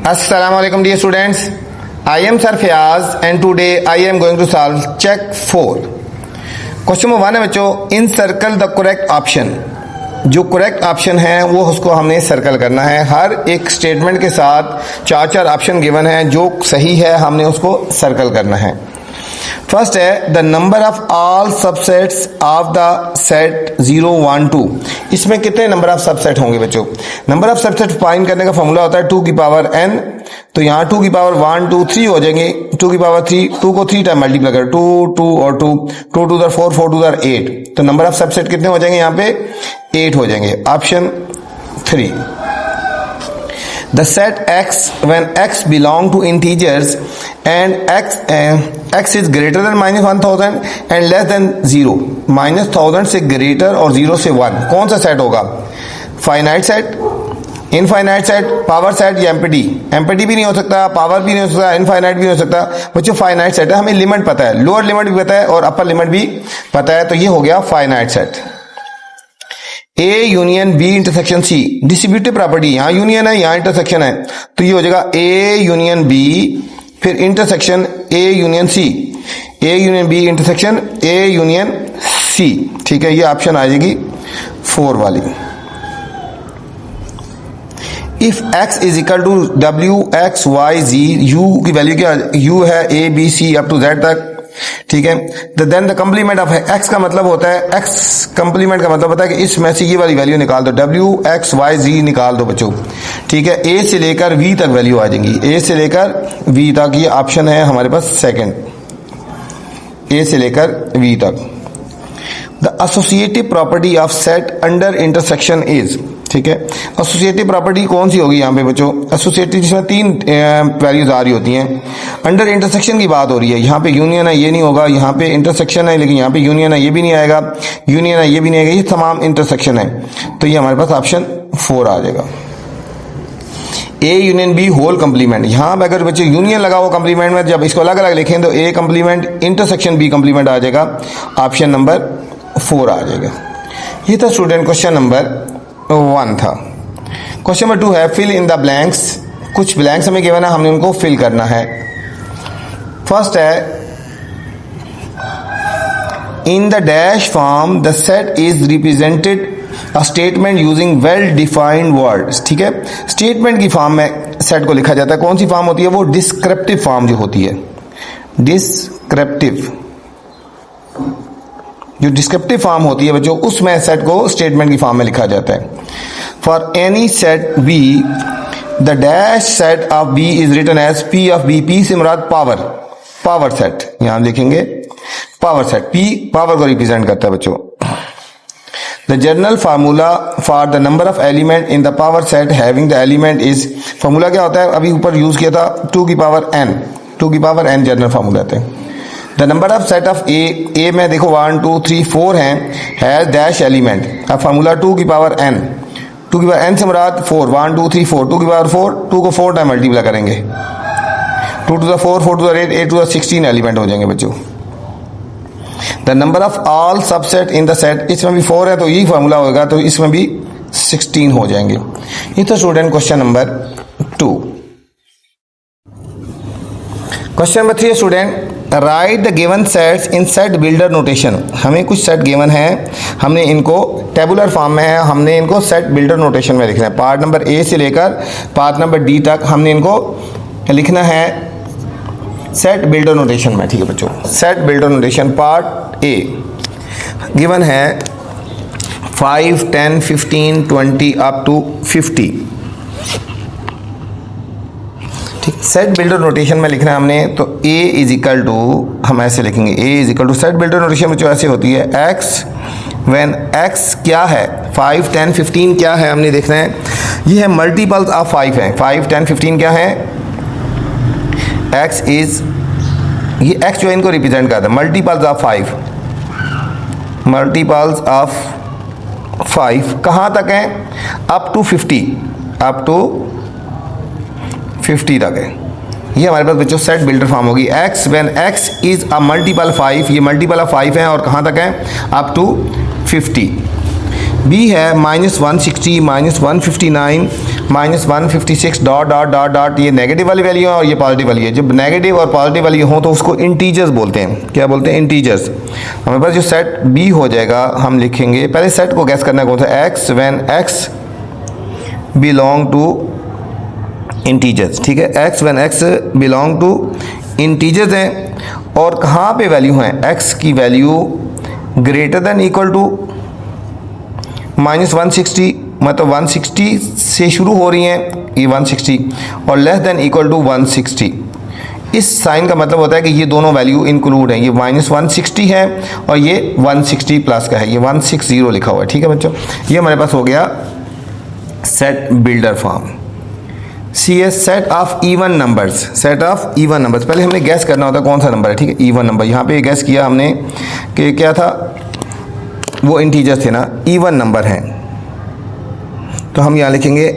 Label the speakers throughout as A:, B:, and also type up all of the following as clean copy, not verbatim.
A: Assalamu alaikum dear students. I am Sir Fayaz and today I am going to solve check 4. Question number 1 है बच्चों, इन circle the correct option. जो correct option है वो उसको हमने circle करना है। हर एक स्टेटमेंट के साथ चार ऑप्शन गिवन है, जो सही है हमने उसको सर्कल करना है। फर्स्ट है the number of all subsets of the set 0 1 2। इसमें कितने नंबर ऑफ सबसेट होंगे बच्चों? नंबर ऑफ सबसेट फाइंड करने का फॉर्मूला होता है 2 की पावर n। तो यहाँ 2 की पावर 1 2 3 हो जाएंगे। 2 की पावर 3, 2 को 3 टाइम मल्टीप्लाई करें, 2 2 और 2, 2 2 4 4 2 8। तो नंबर ऑफ सबसेट कितने हो जाएंगे? यहाँ पे 8 हो जाएंगे। Option 3। The set x when x belong to integers and x is greater than -1000 and less than 0। -1000 से ग्रेटर और 0 से 1 कौन सा सेट होगा? Finite set, infinite set, power set या एम्प्टी? एम्प्टी भी नहीं हो सकता, पावर भी नहीं हो सकता, इनफाइनाइट भी नहीं हो सकता। बच्चों फाइनाइट सेट है, हमें लिमिट पता है, लोअर लिमिट भी पता है और अपर लिमिट भी पता है, तो ये हो गया finite set. A union B intersection C, distributive property, यहाँ यूनियन है यहाँ इंटरसेक्शन है, तो ये हो जाएगा A यूनियन B फिर intersection A union C, A union B intersection A union C। ठीक है, ये ऑप्शन आ जाएगी 4 वाली। If x is equal to W x y z, u की वैल्यू क्या? u है A B C up to z तक। ठीक है, then the complement of x का मतलब होता है, x कंप्लीमेंट का मतलब होता है कि इसमें से ये वाली वैल्यू निकाल दो, w x y z निकाल दो बच्चों। ठीक है, a से लेकर v तक वैल्यू आ जाएंगी, a से लेकर v तक। ये ऑप्शन है हमारे पास सेकंड, a से लेकर v तक। The associative property of set under intersection is. ठीक है, एसोसिएटिव प्रॉपर्टी कौन सी होगी यहाँ पे बच्चों? एसोसिएटिव जिसमें 3 वैल्यूज आ रही होती हैं। अंडर इंटरसेक्शन की बात हो रही है, यहाँ पे यूनियन है ये नहीं होगा, यहाँ पे इंटरसेक्शन है लेकिन यहाँ पे यूनियन है ये भी नहीं आएगा, यूनियन है ये भी नहीं आएगा, ये तमाम इंटरसेक्शन है, तो ये हमारे पास ऑप्शन 4 आ जाएगा। A union B whole complement, यहाँ पे अगर बच्चे यूनियन लगा हो कंप्लीमेंट में, जब इसको अलग अलग लिखें तो ए कंप्लीमेंट इंटरसेक्शन बी कंप्लीमेंट आ जाएगा, ऑप्शन नंबर 4 आ जाएगा। ये था स्टूडेंट क्वेश्चन नंबर 1 था। क्वेश्चन नंबर 2 है फिल इन द ब्लैंक्स। कुछ ब्लैंक्स हमें गिवन है, हमने उनको फिल करना है। फर्स्ट है in the dash form the set is represented a statement using well defined words. ठीक है, स्टेटमेंट की फॉर्म में सेट को लिखा जाता है। कौन सी फॉर्म होती है? वो डिस्क्रिप्टिव फॉर्म जो होती है, डिस्क्रिप्टिव जो डिस्क्रिप्टिव फॉर्म होती है बच्चों, उसमें सेट को स्टेटमेंट की फॉर्म में लिखा जाता है। For any set B the dash set of B is written as P of B. P से मुराद पावर, पावर सेट, यहां लिखेंगे पावर सेट, पी पावर को रिप्रेजेंट करता है बच्चों। The general formula for the number of element in the power set having the element is, formula क्या होता है? अभी ऊपर यूज किया था 2 की पावर n, 2 की पावर n जनरल फार्मूला होता है। The number of set of A में देखो 1 2 3 4 हैं, हैज डैश एलिमेंट। अब फार्मूला 2 की पावर n, 2 की पावर n से मुराद 4, 1 2 3 4, 2 की पावर 4, 2 को 4 टाइम मल्टीप्लाई करेंगे, 2 to the 4, 4 to the 8, 8 to the 16 element हो जाएंगे बच्चों। The number of all subset in the set, इसमें भी 4 है तो यही फार्मूला होगा, तो इसमें भी 16 हो जाएंगे। ये तो student question number 2। Question number 3 student right the given sets in set builder notation. हमें कुछ सेट गिवन है, हमने इनको टेबुलर फॉर्म में है, हमने इनको सेट बिल्डर नोटेशन में लिखना है। पार्ट नंबर ए से लेकर पार्ट नंबर डी तक हमने इनको लिखना है सेट बिल्डर नोटेशन में। ठीक है बच्चों, set builder notation part A given है 5 10 15 20 अप टू 50। ठीक, सेट बिल्डर नोटेशन में लिखना है हमने, तो a इज इक्वल टू, हम ऐसे लिखेंगे a is equal to, set builder notation में जो ऐसे होती है x व्हेन x क्या है, 5 10 15 क्या है हमने देखना है। ये है मल्टीपल्स ऑफ 5 है, 5 10 15 क्या है? x इज, ये x जो है इनको रिप्रेजेंट करता है, मल्टीपल्स ऑफ 5, मल्टीपल्स ऑफ 5 कहाँ तक है? अप टू 50, अप टू 50 तक है। ये हमारे पास बच्चों सेट बिल्डर फॉर्म होगी। x when x is a multiple 5, ये मल्टीपल ऑफ 5 है और कहाँ तक है? Up to 50। b है -160 -159 -156 डॉट डॉट डॉट डॉट, ये नेगेटिव वाली वैल्यू है और ये पॉजिटिव वाली है। जब नेगेटिव और पॉजिटिव वाली हो तो उसको इंटीजर्स बोलते हैं। क्या बोलते हैं? इंटीजर्स। हमारे पास जो सेट बी हो जाएगा, हम लिखेंगे, पहले सेट को गैस करना है कौन सा, x when x belong to integers. ठीक है, x when x belong to integers हैं और कहाँ पे वैल्यू हैं, एक्स की value greater than equal to -160, मतलब 160 से शुरू हो रही हैं ये 160 और लेस देन इक्वल टू 160। इस साइन का मतलब होता है कि ये दोनों वैल्यू इंक्लूड हैं, ये -160 है और ये 160 प्लस का है, ये 160 लिखा हुआ है। ठीक है बच्चों, ये हमारे पास हो गया set builder form. C is set of even numbers, set of even numbers. पहले हमने गैस करना होता है कौन सा नंबर है। ठीक है, इवन नंबर। यहाँ पे गैस किया हमने कि क्या था, वो इंटीजर थे ना, इवन नंबर हैं, तो हम यहाँ लिखेंगे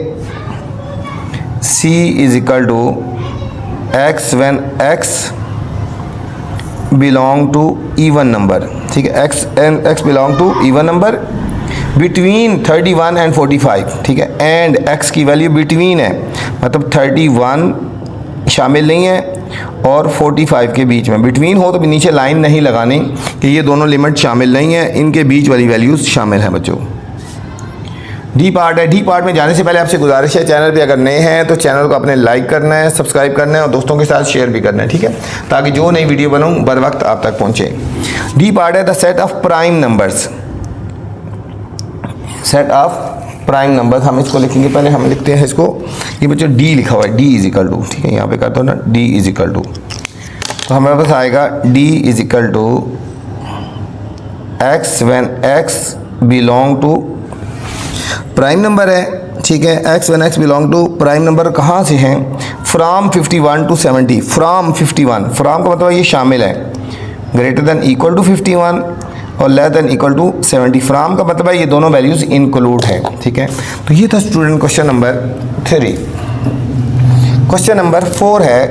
A: C is equal to x when x belong to even number. ठीक है, x belong to even number between 31 and 45। ठीक है, एंड x की वैल्यू बिटवीन है, मतलब 31 शामिल नहीं है और 45 के बीच में। बिटवीन हो तो भी नीचे लाइन नहीं लगानी कि ये दोनों लिमिट शामिल नहीं है, इनके बीच वाली वैल्यूज शामिल हैं बच्चों। डी पार्ट है। डी पार्ट में जाने से पहले आपसे गुजारिश है, चैनल पे अगर नए हैं तो चैनल को अपने लाइक करना है, सब्सक्राइब करना है और दोस्तों के साथ शेयर भी करना है। ठीक है, ताकि जो नई वीडियो बनाऊँ बर वक्त आप तक पहुँचे। डी पार्ट है the set of prime numbers, set of prime numbers. हम इसको लिखेंगे, पहले हम लिखते हैं इसको, ये बच्चों डी लिखा हुआ है, डी इज इक्वल टू। ठीक है, यहाँ पे करता हूँ ना, डी इज इक्वल टू, तो हमारे पास आएगा D is equal to x when x belong to prime number है। ठीक है, x when x belong to prime number कहाँ से हैं, फ्रॉम 51 टू 70। फ्रॉम 51, फ्रॉम का मतलब ये शामिल है, ग्रेटर देन इक्वल टू 51 और less than equal to 70। From का मतलब है ये दोनों वैल्यूज इंक्लूड है। ठीक है, तो ये था student question number 3। Question number 4 है,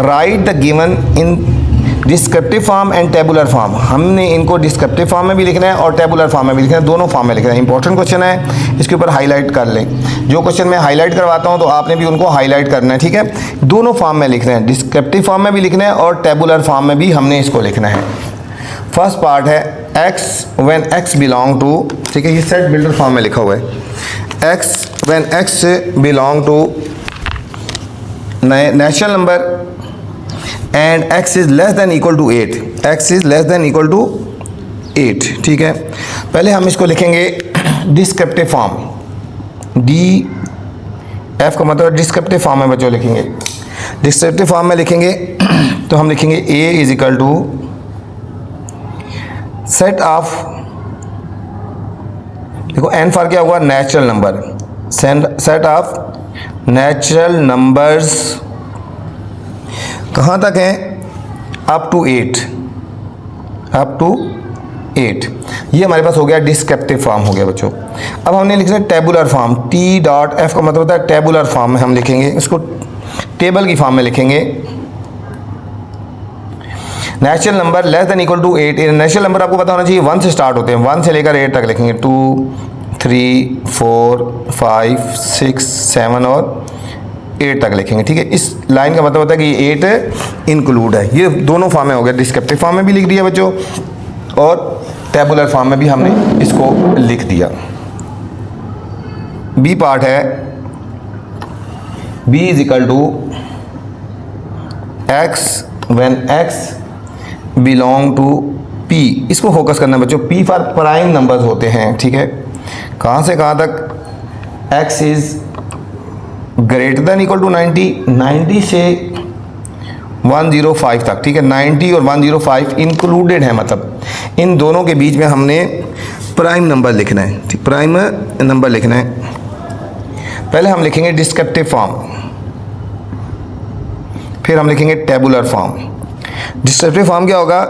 A: right the given in descriptive form and tabular form. हमने इनको डिस्क्रिप्टिव फॉर्म में भी लिखना है और टेबुलर फॉर्म में भी लिखना है, दोनों फॉर्म में लिखना है। इंपॉर्टेंट क्वेश्चन है, इसके ऊपर हाईलाइट कर लें। जो क्वेश्चन मैं हाईलाइट करवाता हूं तो आपने भी उनको हाईलाइट करना है। ठीक है, दोनों फॉर्म में लिखना है, डिस्क्रिप्टिव फॉर्म में भी लिखना है और टेबुलर फॉर्म में भी हमने इसको लिखना है। फर्स्ट पार्ट है x when x belong to, ठीक है, ये सेट बिल्डर फॉर्म में लिखा हुआ है, x when x belong to natural number and x is less than equal to 8, x is less than equal to 8। ठीक है, पहले हम इसको लिखेंगे डिस्क्रिप्टिव फॉर्म, डी एफ का मतलब डिस्क्रिप्टिव फॉर्म में बच्चों लिखेंगे। डिस्क्रिप्टिव फॉर्म में लिखेंगे तो हम लिखेंगे a is equal to set of, देखो n फॉर क्या हुआ, natural number, set of natural numbers कहाँ तक हैं, अप टू 8, अप टू 8। ये हमारे पास हो गया डिस्क्रिप्टिव फॉर्म हो गया बच्चों। अब हमने लिखना है tabular form, T dot F का मतलब होता है टेबुलर फॉर्म में हम लिखेंगे, इसको टेबल की फॉर्म में लिखेंगे। Natural number less than equal to 8, natural number आपको पता होना चाहिए 1 से स्टार्ट होते हैं, 1 से लेकर 8 तक लिखेंगे, 2 3 4 5 6 7 और 8 तक लिखेंगे। ठीक है, इस लाइन का मतलब होता है कि 8 इंक्लूड है। ये दोनों फॉर्म में हो गया, डिस्क्रिप्टिव फॉर्म में भी लिख दिया बच्चों और टेबुलर फॉर्म में भी हमने इसको लिख दिया। बी पार्ट है, B is equal to x when x belong to P. इसको फोकस करना है बच्चों, पी फॉर प्राइम नंबर्स होते हैं। ठीक है, कहाँ से कहाँ तक, x is greater than equal to 90, 90 से 105 तक। ठीक है, 90 और 105 इंक्लूडेड है, मतलब इन दोनों के बीच में हमने प्राइम नंबर लिखना है। ठीक, प्राइम नंबर लिखना है। पहले हम लिखेंगे डिस्क्रिप्टिव फॉर्म, फिर हम लिखेंगे टेबुलर फॉर्म। डिस्क्रिप्टिव फॉर्म क्या होगा,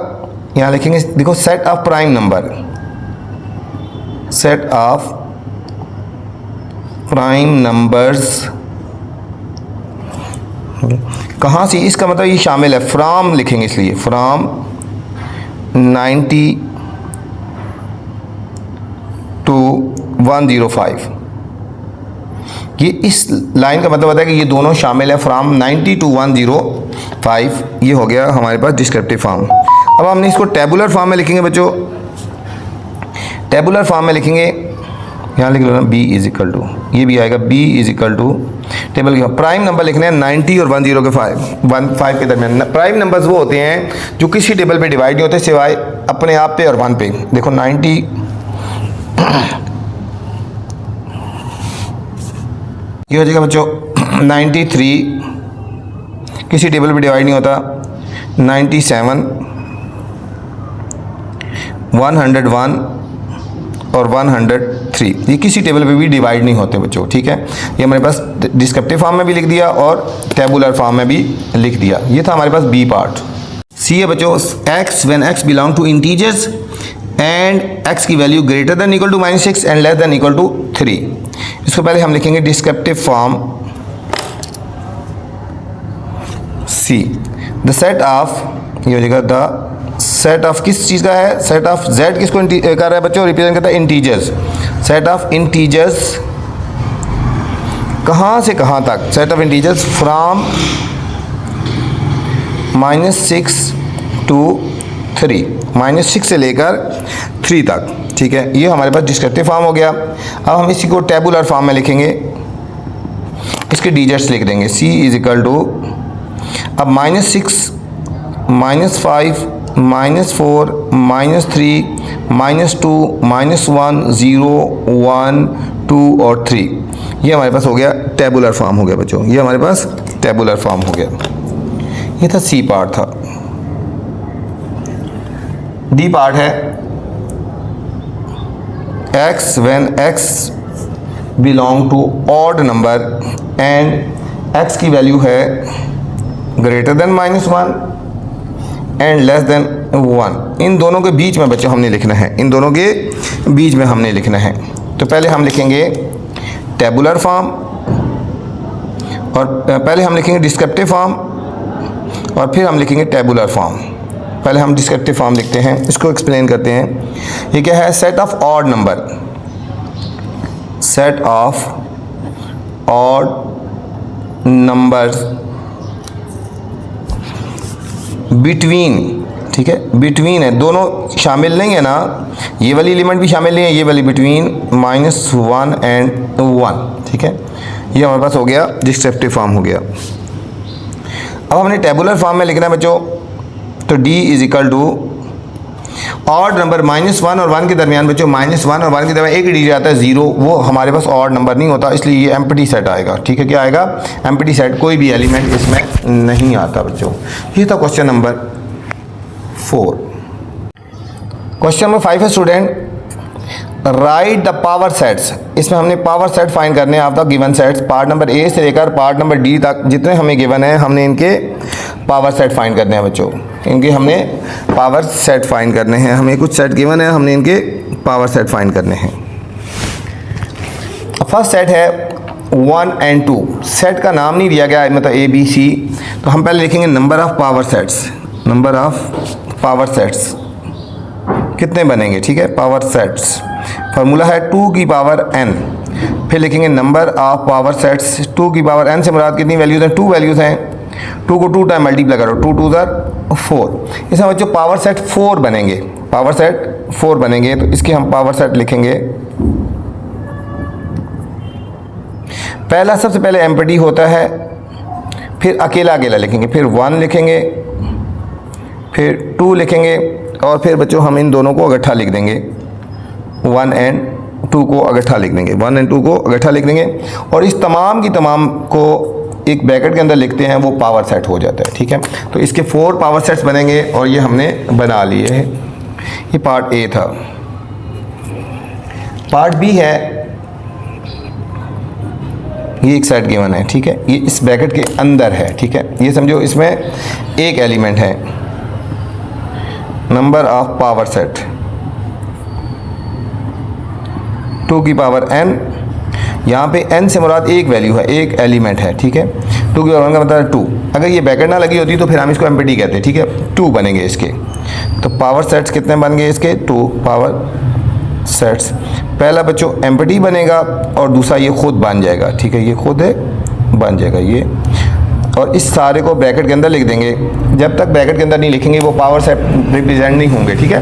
A: यहाँ लिखेंगे, देखो, set of prime number, set of prime numbers कहाँ से, इसका मतलब ये शामिल है, फ्रॉम लिखेंगे, इसलिए फ्रॉम 90 टू 105। ये इस लाइन का मतलब होता है कि ये दोनों शामिल है फ्रॉम 90 टू 105। ये हो गया हमारे पास डिस्क्रिप्टिव फॉर्म। अब हमने इसको टेबुलर फॉर्म में लिखेंगे बच्चों। टेबुलर फॉर्म में लिखेंगे, यहाँ लिख लो ना, b इज इक्वल टू, ये भी आएगा b is equal to table के प्राइम नंबर लिखने हैं 90 और 10 के 5 के दरमियान। प्राइम नंबर्स वो होते हैं जो किसी टेबल पे डिवाइड नहीं होते सिवाय अपने आप पे और 1 पे। देखो 90 ये हो जाएगा बच्चों 93, किसी टेबल पे डिवाइड नहीं होता। 97, 101 और 103, ये किसी टेबल पे भी डिवाइड नहीं होते बच्चों, ठीक है। ये हमारे पास डिस्क्रिप्टिव फॉर्म में भी लिख दिया और टेबुलर फॉर्म में भी लिख दिया। ये था हमारे पास बी पार्ट। सी है बच्चों, x when x belong to integers and x की value greater than equal to -6 and less than equal to 3। इसको पहले हम लिखेंगे descriptive form C. The set of, ये हो जाएगा द सेट ऑफ किस चीज़ का है, सेट ऑफ z किसको कर रहा है बच्चों, रिप्रेजेंट करता है इंटीजर्स। सेट ऑफ इंटीजर्स कहाँ से कहाँ तक, set of integers from -6 to 3, -6 से लेकर 3 तक, ठीक है। ये हमारे पास डिस्क्रिप्टिव फॉर्म हो गया। अब हम इसी को टेबुलर फॉर्म में लिखेंगे, इसके डिजिट्स लिख देंगे। c इज इक्वल टू, अब -6, -5, -4, -3, -2, -1, 0, 1, 2 और 3। ये हमारे पास हो गया टेबुलर फॉर्म हो गया बच्चों। ये हमारे पास टेबुलर फॉर्म हो गया। ये था सी पार्ट था। डी पार्ट है x when x belong to odd number and x की वैल्यू है greater than -1 and less than 1। इन दोनों के बीच में बच्चों हमने लिखना है, इन दोनों के बीच में हमने लिखना है। तो पहले हम लिखेंगे टेबुलर फॉर्म और पहले हम लिखेंगे डिस्क्रिप्टिव फॉर्म और फिर हम लिखेंगे टेबुलर फॉर्म। पहले हम डिस्क्रिप्टिव फॉर्म लिखते हैं, इसको एक्सप्लेन करते हैं। ये क्या है, set of odd number, set of odd numbers between, ठीक है, बिटवीन है, दोनों शामिल नहीं है ना, ये वाली एलिमेंट भी शामिल नहीं है, ये वाली बिटवीन -1 एंड 1, ठीक है। ये हमारे पास हो गया डिस्क्रिप्टिव फॉर्म हो गया। अब हमने टेबुलर फॉर्म में लिखना है बच्चों। तो d is equal to odd number -1 और 1 के दरमियान बच्चों, -1 और 1 के दरमियान एक ही डिजिट आता है 0, वो हमारे पास ऑड नंबर नहीं होता, इसलिए ये एम्प्टी सेट आएगा, ठीक है। क्या आएगा, एम्प्टी सेट, कोई भी एलिमेंट इसमें नहीं आता बच्चों। ये था क्वेश्चन नंबर 4। क्वेश्चन नंबर 5 है student, right the power sets. इसमें हमने पावर सेट फाइंड करने हैं of the given sets. Part number A से लेकर पार्ट नंबर डी तक जितने हमें गिवन है, हमने इनके पावर सेट फाइंड करने हैं बच्चों। इनके हमने पावर सेट फाइंड करने हैं, हमें कुछ सेट गिवन है, हमने इनके पावर सेट फाइंड करने हैं। फर्स्ट सेट है 1 एंड 2। सेट का नाम नहीं दिया गया है, मतलब ए बी सी, तो हम पहले लिखेंगे number of power sets. Number of power sets कितने बनेंगे, ठीक है। पावर सेट्स फार्मूला है 2 की पावर n। फिर लिखेंगे नंबर ऑफ पावर सेट्स। 2 की पावर n से मुराद कितनी वैल्यूज़ हैं, 2 वैल्यूज़ हैं। 2 को 2 टाइम मल्टीप्लाई करो, 2 2 4। इसमें बच्चों पावर सेट 4 बनेंगे, पावर सेट 4 बनेंगे। तो इसके हम पावर सेट लिखेंगे। पहला सबसे पहले एम्प्टी होता है, फिर अकेला अकेला लिखेंगे, फिर 1 लिखेंगे, फिर 2 लिखेंगे और फिर बच्चों हम इन दोनों को इकट्ठा लिख देंगे। 1 एंड 2 को इकट्ठा लिख देंगे, 1 एंड 2 को इकट्ठा लिख देंगे और इस तमाम की तमाम को एक ब्रैकेट के अंदर लिखते हैं, वो पावर सेट हो जाता है, ठीक है। तो इसके 4 पावर सेट्स बनेंगे और ये हमने बना लिए हैं। ये पार्ट ए था। पार्ट बी है, ये एक सेट गिवन है, ठीक है। ये इस ब्रैकेट के अंदर है, ठीक है। ये समझो इसमें एक एलिमेंट है, नंबर ऑफ पावर सेट 2 की पावर n। यहाँ पे n से मुराद एक वैल्यू है, एक एलिमेंट है, ठीक है। 2 की पावर का मतलब है 2। अगर ये ब्रैकेट ना लगी होती तो फिर हम इसको एम्प्टी कहते हैं, ठीक है। 2 बनेंगे इसके। तो पावर सेट्स कितने बन गए इसके, 2 पावर सेट्स। पहला बच्चों एम्पटी बनेगा और दूसरा ये खुद बन जाएगा, ठीक है, ये खुद है बन जाएगा ये, और इस सारे को ब्रैकेट के अंदर लिख देंगे। जब तक ब्रैकेट के अंदर नहीं लिखेंगे वो पावर सेट रिप्रेजेंट नहीं होंगे, ठीक है।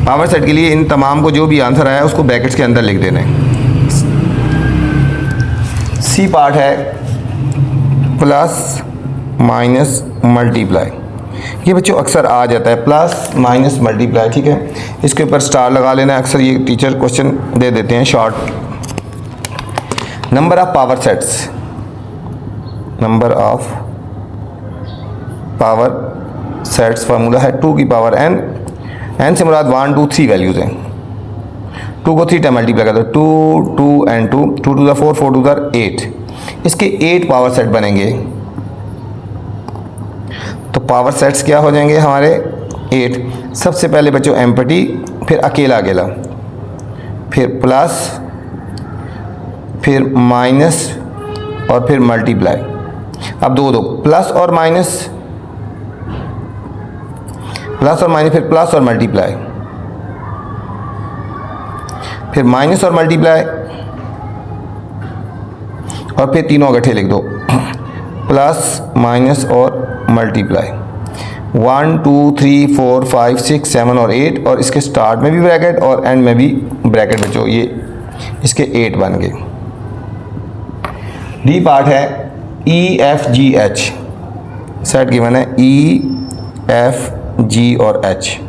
A: पावर सेट के लिए इन तमाम को जो भी आंसर आया उसको ब्रैकेट्स के अंदर लिख देना है। सी पार्ट है प्लस माइनस मल्टीप्लाई, ये बच्चों अक्सर आ जाता है प्लस माइनस मल्टीप्लाई, ठीक है। इसके ऊपर स्टार लगा लेना है, अक्सर ये टीचर क्वेश्चन दे देते हैं short. Number of power sets, number of power sets formula है 2 की पावर n, n से मुराद 1 2 3 वैल्यूज हैं। 2 को 3 टाइम मल्टीप्लाई कर दो, 2 2 and 2, 2 to the 4 4 to the 8, इसके 8 पावर सेट बनेंगे। तो पावर सेट्स क्या हो जाएंगे हमारे 8। सबसे पहले बच्चों एम्पटी, फिर अकेला अकेला, फिर प्लस, फिर माइनस और फिर मल्टीप्लाई। अब दो दो प्लस और माइनस, प्लस और माइनस, फिर प्लस और मल्टीप्लाई, फिर माइनस और मल्टीप्लाई, और फिर तीनों इकट्ठे लिख दो, प्लस माइनस और मल्टीप्लाई। 1 2 3 4 5 6 7 और 8, और इसके स्टार्ट में भी ब्रैकेट और एंड में भी ब्रैकेट बच्चों, ये इसके 8 बन गए। डी पार्ट है E F G H, set given है ई एफ जी और एच।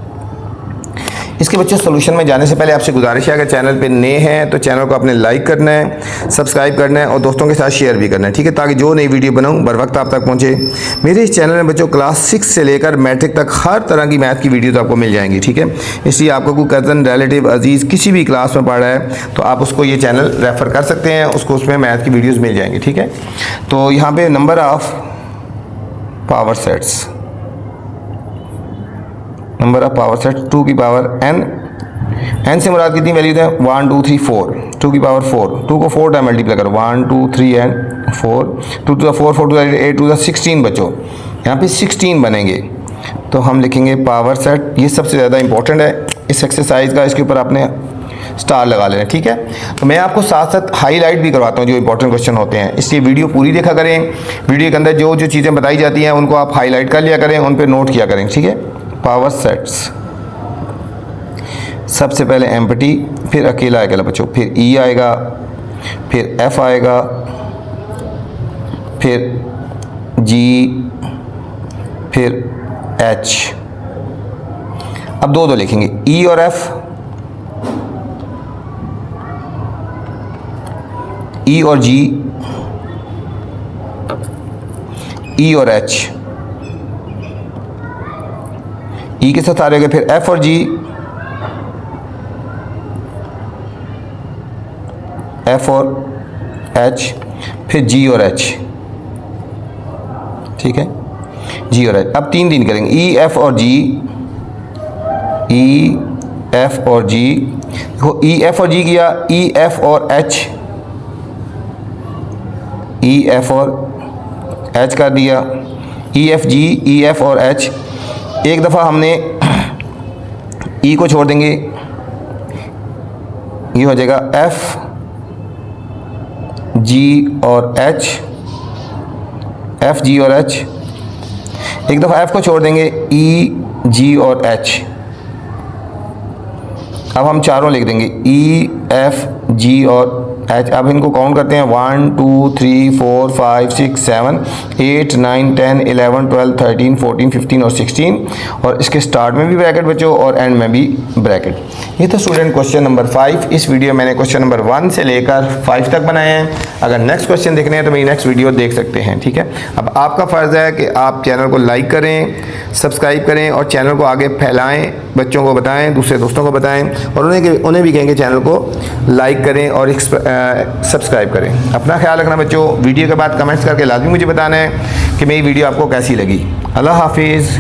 A: इसके बच्चों सोल्यूशन में जाने से पहले आपसे गुजारिश है, अगर चैनल पे नए हैं तो चैनल को आपने लाइक करना है, सब्सक्राइब करना है और दोस्तों के साथ शेयर भी करना है, ठीक है, ताकि जो नई वीडियो बनाऊं बर वक्त आप तक पहुंचे। मेरे इस चैनल में बच्चों क्लास 6 से लेकर मैट्रिक तक हर तरह की मैथ की वीडियोस आपको मिल जाएंगी, ठीक है। इसलिए आपको कोई कज़न रिलेटिव अजीज़ किसी भी क्लास में पढ़ रहा है तो आप उसको ये चैनल रेफ़र कर सकते हैं, उसको उसमें मैथ की वीडियोज़ मिल जाएंगी, ठीक है। तो यहाँ पर number of power sets, number of power set 2 की पावर n, n से मुराद कितनी वैल्यूज है 1 2 3 4, 2 की पावर 4, 2 को 4 टाइम मल्टीप्लाई करो, 1 2 3 and 4, 2 to the 4 4 to the 8 to the 16 बच्चों, यहाँ पे 16 बनेंगे। तो हम लिखेंगे पावर सेट, ये सबसे ज़्यादा इंपॉर्टेंट है इस एक्सरसाइज का, इसके ऊपर आपने स्टार लगा लेना, ठीक है। तो मैं आपको साथ साथ हाईलाइट भी करवाता हूँ जो इंपॉर्टेंट क्वेश्चन होते हैं, इसलिए वीडियो पूरी देखा करें। वीडियो के अंदर जो जो चीज़ें बताई जाती हैं उनको आप हाईलाइट कर लिया करें, उन पर नोट किया करें, ठीक है। पावर सेट्स, सबसे पहले एम्पटी, फिर अकेला अकेला बच्चों, फिर ई आएगा, फिर एफ आएगा, फिर जी, फिर एच। अब दो दो लिखेंगे, ई और एफ, ई और जी, ई और एच, ई के साथ आ रहे, फिर एफ और जी, एफ और एच, फिर जी और एच, ठीक है, जी और एच। अब 3 करेंगे, ई एफ और जी, ई एफ और जी, देखो ई एफ और जी किया, ई एफ और एच, ई एफ और एच कर दिया, E F G, E F और एच। एक दफ़ा हमने ई को छोड़ देंगे, ये हो जाएगा एफ जी और एच, एफ जी और एच। एक दफ़ा एफ को छोड़ देंगे, ई जी और एच। अब हम चारों लिख देंगे, ई एफ जी और एच। अब इनको काउंट करते हैं, 1 2 3 4 5 6 7 8 9 10 11 12 13 14 15 और 16, और इसके स्टार्ट में भी ब्रैकेट बच्चों और एंड में भी ब्रैकेट। ये तो स्टूडेंट क्वेश्चन नंबर 5। इस वीडियो मैंने क्वेश्चन नंबर 1 से लेकर 5 तक बनाए हैं। अगर नेक्स्ट क्वेश्चन देखने हैं तो मेरी नेक्स्ट वीडियो देख सकते हैं, ठीक है। अब आपका फ़र्ज़ है कि आप चैनल को लाइक करें, सब्सक्राइब करें और चैनल को आगे फैलाएँ, बच्चों को बताएँ, दूसरे दोस्तों को बताएँ, और उन्हें भी कहेंगे चैनल को लाइक करें और सब्सक्राइब करें। अपना ख्याल रखना बच्चों। वीडियो के बाद कमेंट्स करके लाजमी मुझे बताना है कि मेरी वीडियो आपको कैसी लगी। अल्लाह हाफिज़।